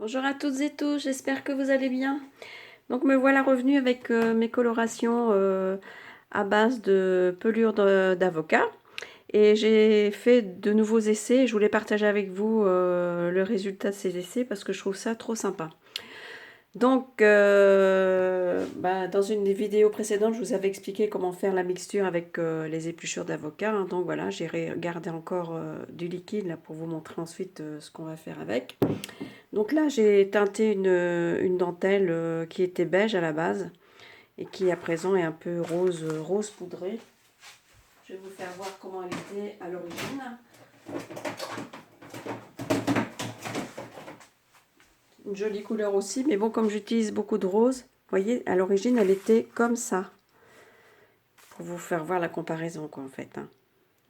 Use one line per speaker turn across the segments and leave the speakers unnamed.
Bonjour à toutes et tous, j'espère que vous allez bien. Donc me voilà revenue avec mes colorations à base de pelure d'avocat. Et j'ai fait de nouveaux essais. Je voulais partager avec vous le résultat de ces essais parce que je trouve ça trop sympa. Donc, dans une des vidéos précédentes, je vous avais expliqué comment faire la mixture avec les épluchures d'avocat, hein. Donc voilà, j'ai gardé encore du liquide là, pour vous montrer ensuite ce qu'on va faire avec. Donc là, j'ai teinté une dentelle qui était beige à la base et qui à présent est un peu rose, rose poudré. Je vais vous faire voir comment elle était à l'origine. Une jolie couleur aussi, mais bon, comme j'utilise beaucoup de rose, vous voyez, à l'origine, elle était comme ça. Pour vous faire voir la comparaison, quoi, en fait, hein.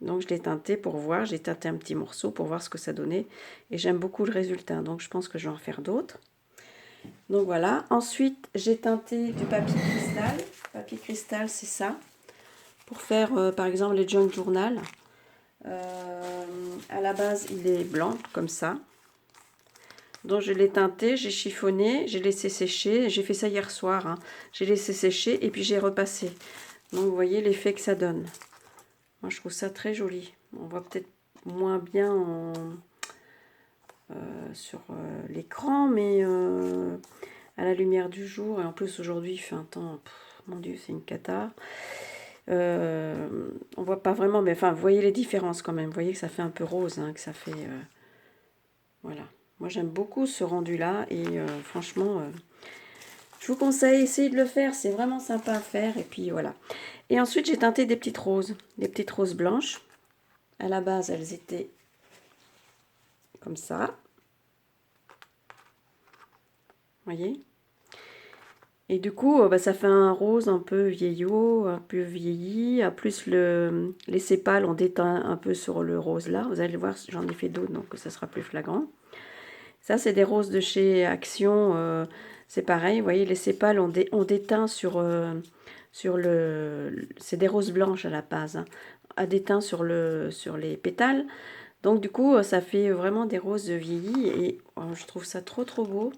Donc je l'ai teinté pour voir, j'ai teinté un petit morceau pour voir ce que ça donnait. Et j'aime beaucoup le résultat, donc je pense que je vais en faire d'autres. Donc voilà, ensuite j'ai teinté du papier cristal. Papier cristal, c'est ça. Pour faire par exemple les junk journal. À la base, il est blanc comme ça. Donc je l'ai teinté, j'ai chiffonné, j'ai laissé sécher. J'ai fait ça hier soir, hein. J'ai laissé sécher et puis j'ai repassé. Donc vous voyez l'effet que ça donne. Moi je trouve ça très joli. On voit peut-être moins bien sur l'écran, mais à la lumière du jour. Et en plus aujourd'hui il fait un temps, mon Dieu, c'est une cata. On voit pas vraiment, mais enfin, vous voyez les différences quand même. Vous voyez que ça fait un peu rose, hein, que ça fait... voilà. Moi, j'aime beaucoup ce rendu-là. Et franchement, je vous conseille, essayez de le faire. C'est vraiment sympa à faire. Et puis, voilà. Et ensuite, j'ai teinté des petites roses. Des petites roses blanches. À la base, elles étaient comme ça. Vous voyez? Et du coup, ça fait un rose un peu vieillot, un peu vieilli. En plus, les sépales ont déteint un peu sur le rose là. Vous allez voir, j'en ai fait d'autres, donc ça sera plus flagrant. Ça, c'est des roses de chez Action. C'est pareil, vous voyez, les sépales ont déteint sur le... C'est des roses blanches à la base, hein, a déteint sur les pétales. Donc, du coup, ça fait vraiment des roses vieillies. Et je trouve ça trop, trop beau.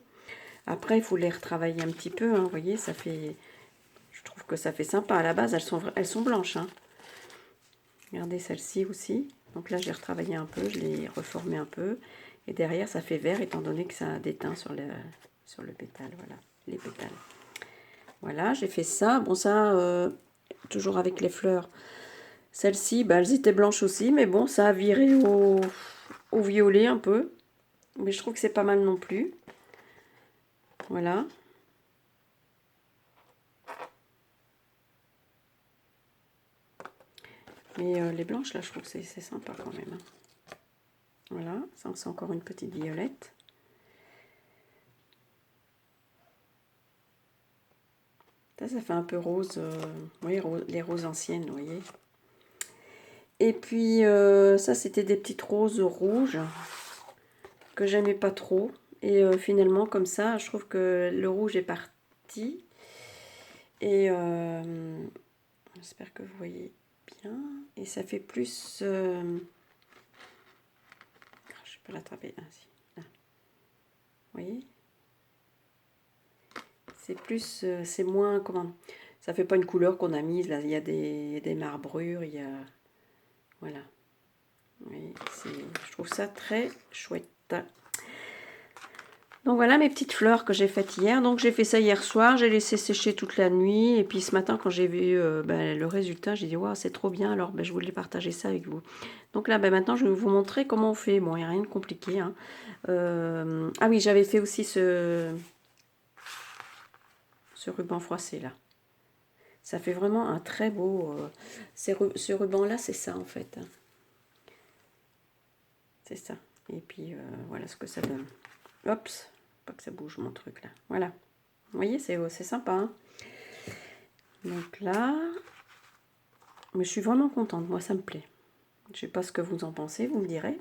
Après, il faut les retravailler un petit peu, hein, vous voyez, ça fait... Je trouve que ça fait sympa. À la base, elles sont blanches, hein. Regardez celle-ci aussi. Donc là, j'ai retravaillé un peu, je l'ai reformé un peu. Et derrière, ça fait vert, étant donné que ça a déteint sur le pétale. Voilà, les pétales. Voilà, j'ai fait ça. Bon, ça, toujours avec les fleurs. Celles-ci, elles étaient blanches aussi. Mais bon, ça a viré au violet un peu. Mais je trouve que c'est pas mal non plus. Voilà. Mais les blanches, là, je trouve que c'est sympa quand même, hein. Voilà, ça, c'est encore une petite violette. Ça fait un peu rose, oui, les roses anciennes, vous voyez. Et puis, ça, c'était des petites roses rouges que j'aimais pas trop. Et finalement, comme ça, je trouve que le rouge est parti. Et j'espère que vous voyez bien. Et ça fait plus... je peux l'attraper ainsi. Là. Vous voyez? C'est plus... c'est moins... Comment? Ça fait pas une couleur qu'on a mise. Là, il y a des marbrures, il y a... Voilà. Oui, je trouve ça très chouette. Donc voilà mes petites fleurs que j'ai faites hier. Donc j'ai fait ça hier soir, j'ai laissé sécher toute la nuit. Et puis ce matin quand j'ai vu le résultat, j'ai dit waouh, c'est trop bien. Alors je voulais partager ça avec vous. Donc là maintenant je vais vous montrer comment on fait. Bon, il n'y a rien de compliqué, hein. Ah oui, j'avais fait aussi ce ruban froissé là. Ça fait vraiment un très beau... ce ruban là, c'est ça en fait, hein. C'est ça. Et puis voilà ce que ça donne. Hop, pas que ça bouge mon truc là. Voilà. Vous voyez, c'est sympa, hein. Donc là, mais je suis vraiment contente. Moi, ça me plaît. Je sais pas ce que vous en pensez, vous me direz.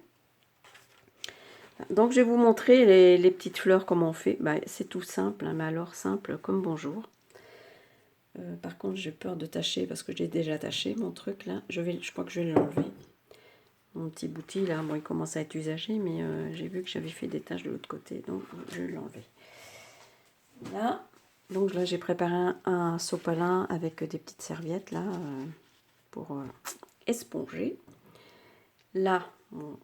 Donc je vais vous montrer les petites fleurs, comment on fait. C'est tout simple, hein, mais alors simple comme bonjour. Par contre, j'ai peur de tacher parce que j'ai déjà taché mon truc là. Je crois que je vais l'enlever. Mon petit bouti là, bon, il commence à être usagé, mais j'ai vu que j'avais fait des taches de l'autre côté, donc je vais l'enlever. Là, donc là j'ai préparé un sopalin avec des petites serviettes là pour esponger. Là, mon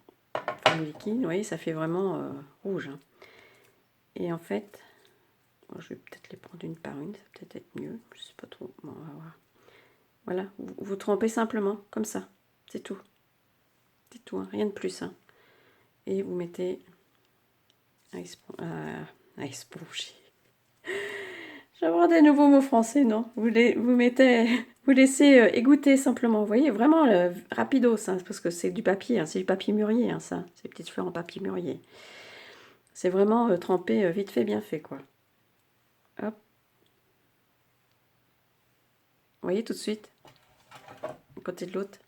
liquide, vous voyez, ça fait vraiment rouge. Hein. Et en fait, je vais peut-être les prendre une par une, ça va peut-être être mieux, je sais pas trop. Bon, on va voir. Voilà, vous trempez simplement, comme ça, c'est tout. C'est tout, hein, rien de plus. Hein. Et vous mettez à esponger. J'apprends des nouveaux mots français, non? Vous laissez égoutter simplement. Vous voyez, vraiment rapidos, hein, parce que c'est du papier, hein, c'est du papier mûrier, hein, ça. C'est des petites fleurs en papier mûrier. C'est vraiment trempé vite fait, bien fait, quoi. Hop. Vous voyez tout de suite, à côté de l'autre.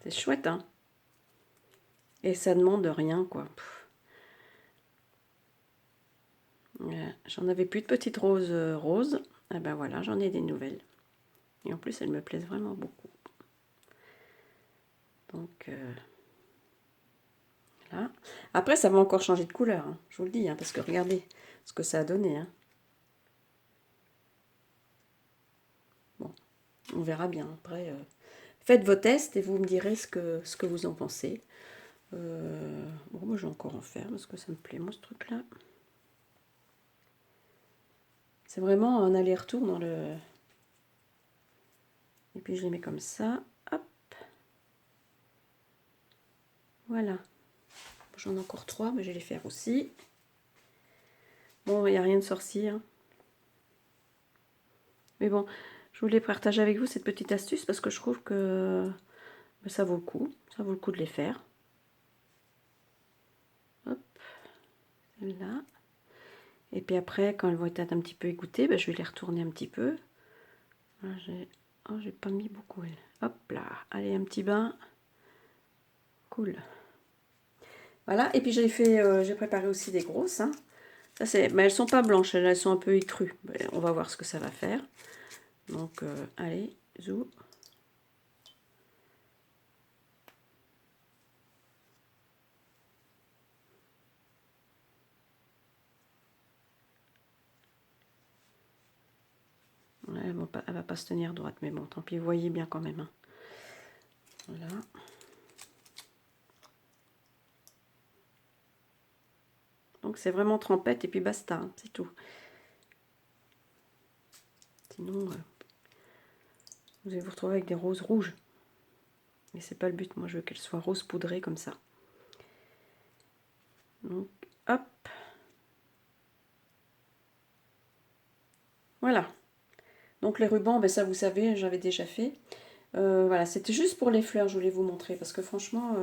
C'est chouette, hein. Et ça demande rien, quoi. J'en avais plus de petites roses roses. Et ben voilà, j'en ai des nouvelles. Et en plus, elles me plaisent vraiment beaucoup. Donc, là. Après, ça va encore changer de couleur, hein, je vous le dis, hein, parce que regardez ce que ça a donné. Hein. Bon, on verra bien. Après, faites vos tests et vous me direz ce que vous en pensez. Bon, moi, je vais encore en faire parce que ça me plaît, moi, ce truc-là. C'est vraiment un aller-retour dans le... Et puis, je les mets comme ça. Hop. Voilà. J'en ai encore 3, mais je vais les faire aussi. Bon, il n'y a rien de sorcier. Hein. Mais bon, je voulais partager avec vous cette petite astuce parce que je trouve que ça vaut le coup. Ça vaut le coup de les faire. Hop, là. Et puis après, quand elles vont être un petit peu égouttées, ben, je vais les retourner un petit peu. Voilà, j'ai pas mis beaucoup. Hop là, allez, un petit bain. Cool. Voilà, et puis j'ai préparé aussi des grosses. Hein. Ça, mais elles sont pas blanches, elles sont un peu écrues. Ben, on va voir ce que ça va faire. Donc, allez, zou. Ouais, elle va pas se tenir droite, mais bon, tant pis, vous voyez bien quand même. Hein. Voilà. Donc c'est vraiment trempette et puis basta, hein, c'est tout. Sinon, vous allez vous retrouver avec des roses rouges. Mais c'est pas le but, moi je veux qu'elles soient roses poudrées comme ça. Donc, hop. Voilà. Donc les rubans, ben ça vous savez, j'avais déjà fait. Voilà, c'était juste pour les fleurs, je voulais vous montrer. Parce que franchement,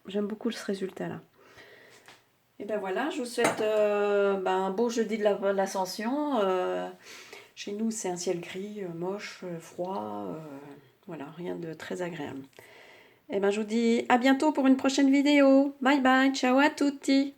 j'aime beaucoup ce résultat-là. Et ben voilà, je vous souhaite un beau jeudi de l'Ascension. Chez nous, c'est un ciel gris, moche, froid. Voilà, rien de très agréable. Et ben je vous dis à bientôt pour une prochaine vidéo. Bye bye, ciao à tutti.